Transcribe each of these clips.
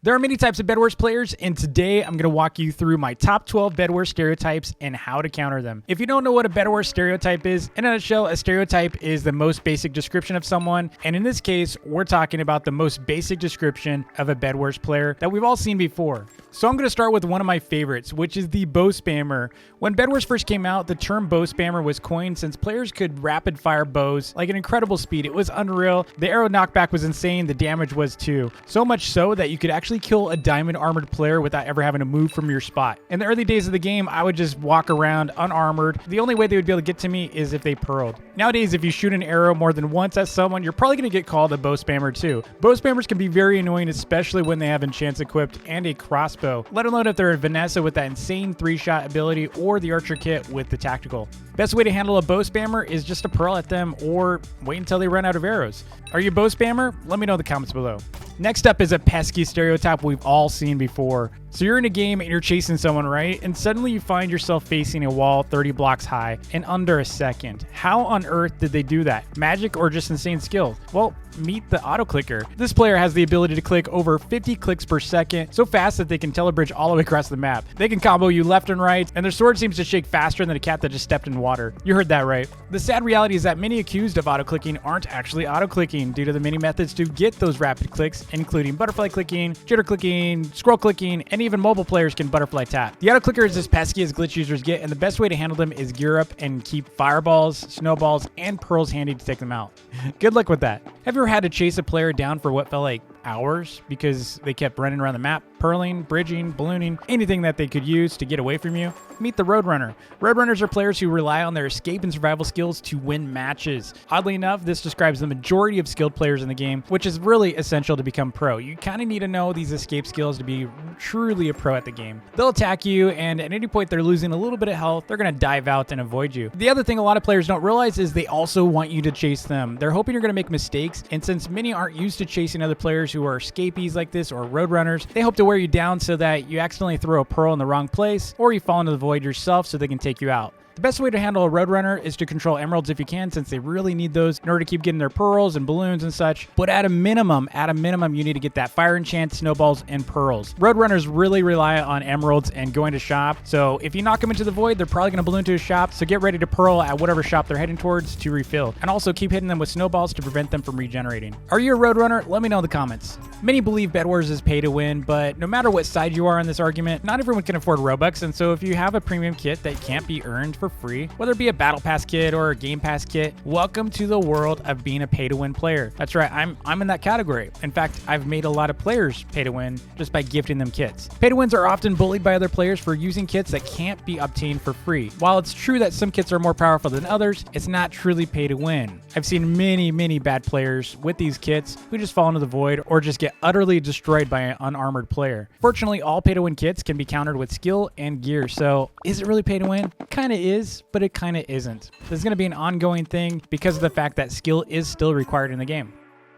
There are many types of BedWars players, and today I'm going to walk you through my top 12 BedWars stereotypes and how to counter them. If you don't know what a BedWars stereotype is, in a nutshell, a stereotype is the most basic description of someone, and in this case, we're talking about the most basic description of a BedWars player that we've all seen before. So I'm going to start with one of my favorites, which is the bow spammer. When BedWars first came out, the term bow spammer was coined since players could rapid fire bows like an incredible speed. It was unreal. The arrow knockback was insane. The damage was too. So much so that you could actually kill a diamond armored player without ever having to move from your spot. In the early days of the game, I would just walk around unarmored. The only way they would be able to get to me is if they pearled. Nowadays, if you shoot an arrow more than once at someone, you're probably going to get called a bow spammer too. Bow spammers can be very annoying, especially when they have enchants equipped and a crossbow, let alone if they're a Vanessa with that insane 3-shot ability or the archer kit with the tactical. Best way to handle a bow spammer is just to pearl at them or wait until they run out of arrows. Are you a bow spammer? Let me know in the comments below. Next up is a pesky stereotype we've all seen before. So you're in a game and you're chasing someone, right? And suddenly you find yourself facing a wall 30 blocks high in under a second. How on earth did they do that? Magic or just insane skill? Well, meet the auto clicker. This player has the ability to click over 50 clicks per second, so fast that they can telebridge all the way across the map. They can combo you left and right, and their sword seems to shake faster than a cat that just stepped in water. You heard that right. The sad reality is that many accused of auto clicking aren't actually auto clicking due to the many methods to get those rapid clicks, including butterfly clicking, jitter clicking, scroll clicking, and even mobile players can butterfly tap. The auto clicker is as pesky as glitch users get, and the best way to handle them is gear up and keep fireballs, snowballs, and pearls handy to take them out. Good luck with that. Have you ever had to chase a player down for what felt like hours because they kept running around the map, pearling, bridging, ballooning, anything that they could use to get away from you? Meet the Roadrunner. Roadrunners are players who rely on their escape and survival skills to win matches. Oddly enough, this describes the majority of skilled players in the game, which is really essential to become pro. You kind of need to know these escape skills to be truly a pro at the game. They'll attack you, and at any point they're losing a little bit of health, they're going to dive out and avoid you. The other thing a lot of players don't realize is they also want you to chase them. They're hoping you're going to make mistakes, and since many aren't used to chasing other players who are escapees like this or roadrunners, they hope to wear you down so that you accidentally throw a pearl in the wrong place or you fall into the void yourself so they can take you out. The best way to handle a Roadrunner is to control emeralds if you can, since they really need those in order to keep getting their pearls and balloons and such. But at a minimum, you need to get that fire enchant, snowballs, and pearls. Roadrunners really rely on emeralds and going to shop. So if you knock them into the void, they're probably going to balloon to a shop. So get ready to pearl at whatever shop they're heading towards to refill. And also keep hitting them with snowballs to prevent them from regenerating. Are you a Roadrunner? Let me know in the comments. Many believe BedWars is pay to win, but no matter what side you are in this argument, not everyone can afford Robux. And so if you have a premium kit that can't be earned for free, whether it be a battle pass kit or a game pass kit, welcome to the world of being a pay to win player. That's right, I'm in that category. In fact, I've made a lot of players pay to win just by gifting them kits. Pay to wins are often bullied by other players for using kits that can't be obtained for free. While it's true that some kits are more powerful than others, it's not truly pay to win. I've seen many bad players with these kits who just fall into the void or just get utterly destroyed by an unarmored player. Fortunately, all pay to win kits can be countered with skill and gear. So is it really pay to win? Kinda is, but it kind of isn't. This is going to be an ongoing thing because of the fact that skill is still required in the game.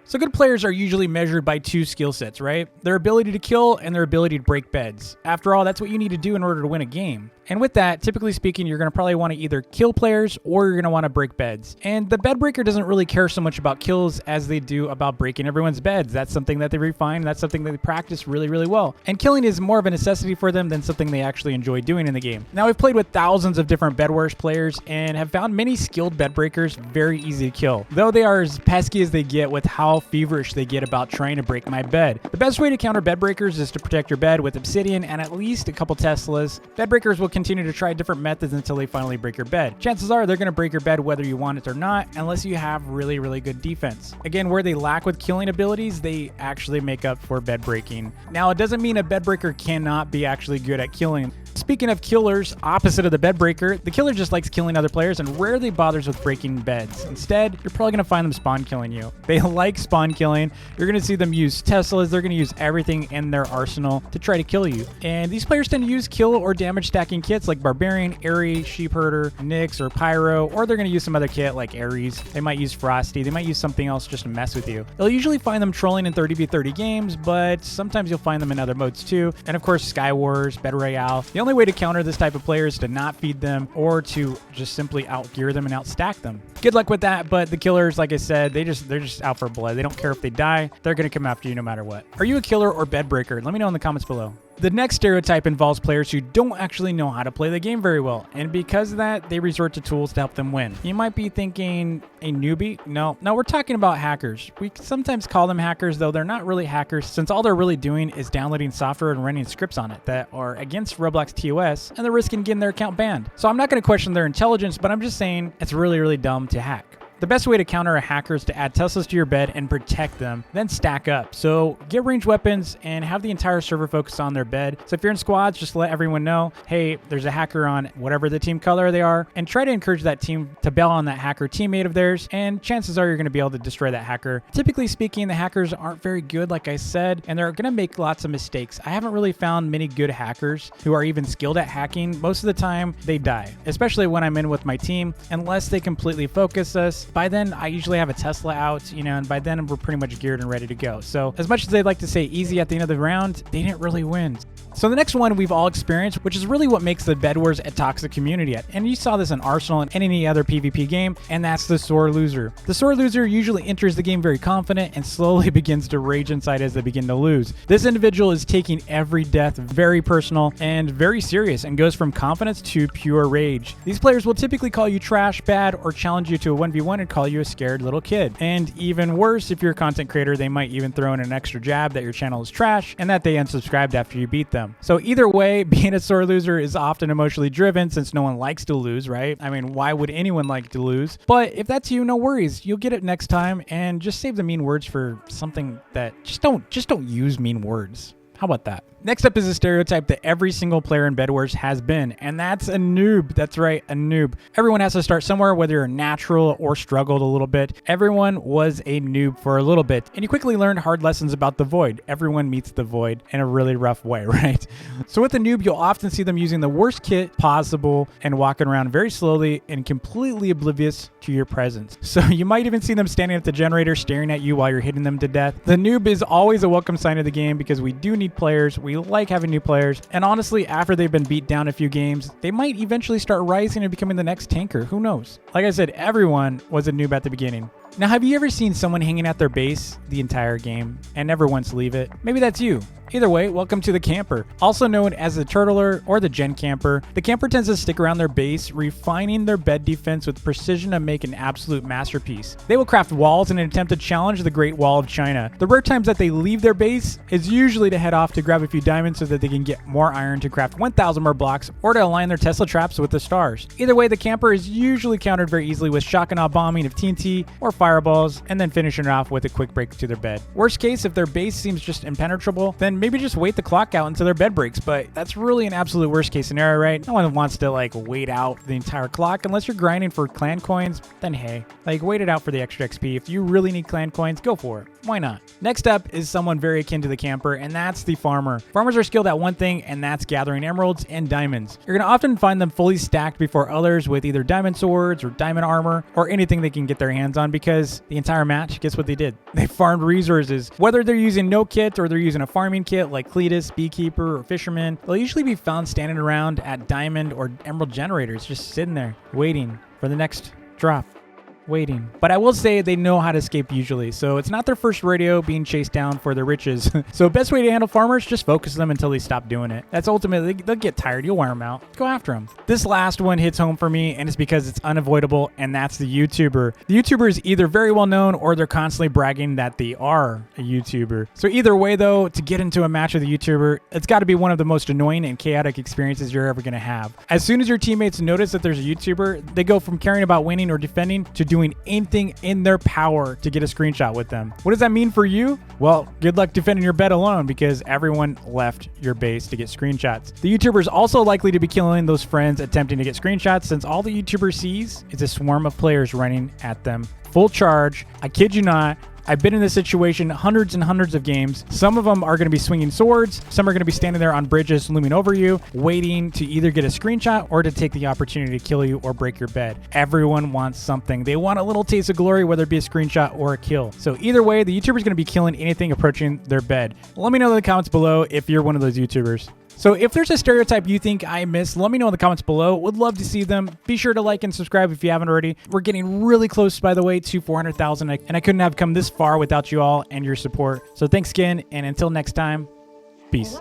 So good players are usually measured by two skill sets, right? Their ability to kill and their ability to break beds. After all, that's what you need to do in order to win a game. And with that, typically speaking, you're going to probably want to either kill players or you're going to want to break beds. And the bed breaker doesn't really care so much about kills as they do about breaking everyone's beds. That's something that they refine. That's something that they practice really well. And killing is more of a necessity for them than something they actually enjoy doing in the game. Now, we've played with thousands of different BedWars players and have found many skilled bed breakers very easy to kill, though they are as pesky as they get with how feverish they get about trying to break my bed. The best way to counter bed breakers is to protect your bed with obsidian and at least a couple Teslas. Bed breakers will continue to try different methods until they finally break your bed. Chances are they're going to break your bed whether you want it or not, unless you have really good defense. Again, where they lack with killing abilities, they actually make up for bed breaking. Now, it doesn't mean a bed breaker cannot be actually good at killing. Speaking of killers, opposite of the bed breaker, the killer just likes killing other players and rarely bothers with breaking beds. Instead, you're probably going to find them spawn killing you. They like spawn killing. You're going to see them use Teslas. They're going to use everything in their arsenal to try to kill you. And these players tend to use kill or damage stacking kits like Barbarian, Airy, Sheep Herder, Nyx, or Pyro, or they're going to use some other kit like Ares. They might use Frosty. They might use something else just to mess with you. They'll usually find them trolling in 30v30 games, but sometimes you'll find them in other modes too. And of course, Sky Wars, Battle Royale. The only way to counter this type of player is to not feed them or to just simply outgear them and outstack them. Good luck with that, but the killers, like I said, they're just out for blood. They don't care if they die. They're going to come after you no matter what. Are you a killer or bed breaker? Let me know in the comments below. The next stereotype involves players who don't actually know how to play the game very well, and because of that, they resort to tools to help them win. You might be thinking, a newbie? No, we're talking about hackers. We sometimes call them hackers, though they're not really hackers, since all they're really doing is downloading software and running scripts on it that are against Roblox TOS, and they're risking getting their account banned. So I'm not going to question their intelligence, but I'm just saying it's really, really dumb to hack. The best way to counter a hacker is to add Teslas to your bed and protect them, then stack up. So get ranged weapons and have the entire server focus on their bed. So if you're in squads, just let everyone know, hey, there's a hacker on whatever the team color they are, and try to encourage that team to bail on that hacker teammate of theirs, and chances are you're going to be able to destroy that hacker. Typically speaking, the hackers aren't very good, like I said, and they're going to make lots of mistakes. I haven't really found many good hackers who are even skilled at hacking. Most of the time, they die, especially when I'm in with my team, unless they completely focus us. By then, I usually have a Tesla out, and by then we're pretty much geared and ready to go. So as much as they'd like to say easy at the end of the round, they didn't really win. So the next one we've all experienced, which is really what makes the BedWars a toxic community. And you saw this in Arsenal and any other PvP game, and that's the sore loser. The sore loser usually enters the game very confident and slowly begins to rage inside as they begin to lose. This individual is taking every death very personal and very serious and goes from confidence to pure rage. These players will typically call you trash, bad, or challenge you to a 1v1 and call you a scared little kid. And even worse, if you're a content creator, they might even throw in an extra jab that your channel is trash and that they unsubscribed after you beat them. So either way, being a sore loser is often emotionally driven since no one likes to lose, right? I mean, why would anyone like to lose? But if that's you, no worries. You'll get it next time, and just save the mean words for something that just don't use mean words. How about that? Next up is a stereotype that every single player in BedWars has been, and that's a noob. That's right, a noob. Everyone has to start somewhere, whether you're natural or struggled a little bit. Everyone was a noob for a little bit, and you quickly learned hard lessons about the void. Everyone meets the void in a really rough way, right? So with a noob, you'll often see them using the worst kit possible and walking around very slowly and completely oblivious to your presence. So you might even see them standing at the generator staring at you while you're hitting them to death. The noob is always a welcome sign of the game because we do need players. We like having new players, and honestly, after they've been beat down a few games, they might eventually start rising and becoming the next tanker. Who knows? Like I said, everyone was a noob at the beginning. Now, have you ever seen someone hanging at their base the entire game and never once leave it? Maybe that's you. Either way, welcome to the camper. Also known as the turtler or the gen camper, the camper tends to stick around their base, refining their bed defense with precision to make an absolute masterpiece. They will craft walls in an attempt to challenge the Great Wall of China. The rare times that they leave their base is usually to head off to grab a few diamonds so that they can get more iron to craft 1,000 more blocks or to align their Tesla traps with the stars. Either way, the camper is usually countered very easily with shotgun bombing of TNT or fireballs, and then finishing it off with a quick break to their bed. Worst case, if their base seems just impenetrable, then maybe just wait the clock out until their bed breaks, but that's really an absolute worst case scenario, right? No one wants to wait out the entire clock unless you're grinding for clan coins. Then hey, wait it out for the extra XP. If you really need clan coins, go for it. Why not? Next up is someone very akin to the camper, and that's the farmer. Farmers are skilled at one thing, and that's gathering emeralds and diamonds. You're gonna often find them fully stacked before others with either diamond swords or diamond armor or anything they can get their hands on, because the entire match, guess what they did? They farmed resources. Whether they're using no kit or they're using a farming kit like Cletus, beekeeper, or fisherman, they'll usually be found standing around at diamond or emerald generators, just sitting there waiting for the next drop. Waiting. But I will say they know how to escape usually, so it's not their first rodeo being chased down for their riches. So best way to handle farmers, just focus them until they stop doing it. That's ultimately, they'll get tired, you'll wear them out. Go after them. This last one hits home for me, and it's because it's unavoidable, and that's the YouTuber. The YouTuber is either very well known or they're constantly bragging that they are a YouTuber. So either way though, to get into a match with a YouTuber, it's got to be one of the most annoying and chaotic experiences you're ever going to have. As soon as your teammates notice that there's a YouTuber, they go from caring about winning or defending to doing anything in their power to get a screenshot with them. What does that mean for you? Well, good luck defending your bed alone, because everyone left your base to get screenshots. The YouTuber is also likely to be killing those friends attempting to get screenshots, since all the YouTuber sees is a swarm of players running at them full charge. I kid you not. I've been in this situation hundreds and hundreds of games. Some of them are going to be swinging swords. Some are going to be standing there on bridges looming over you, waiting to either get a screenshot or to take the opportunity to kill you or break your bed. Everyone wants something. They want a little taste of glory, whether it be a screenshot or a kill. So either way, the YouTuber is going to be killing anything approaching their bed. Let me know in the comments below if you're one of those YouTubers. So if there's a stereotype you think I missed, let me know in the comments below. Would love to see them. Be sure to like and subscribe if you haven't already. We're getting really close, by the way, to 400,000, and I couldn't have come this far without you all and your support. So thanks again, and until next time, peace.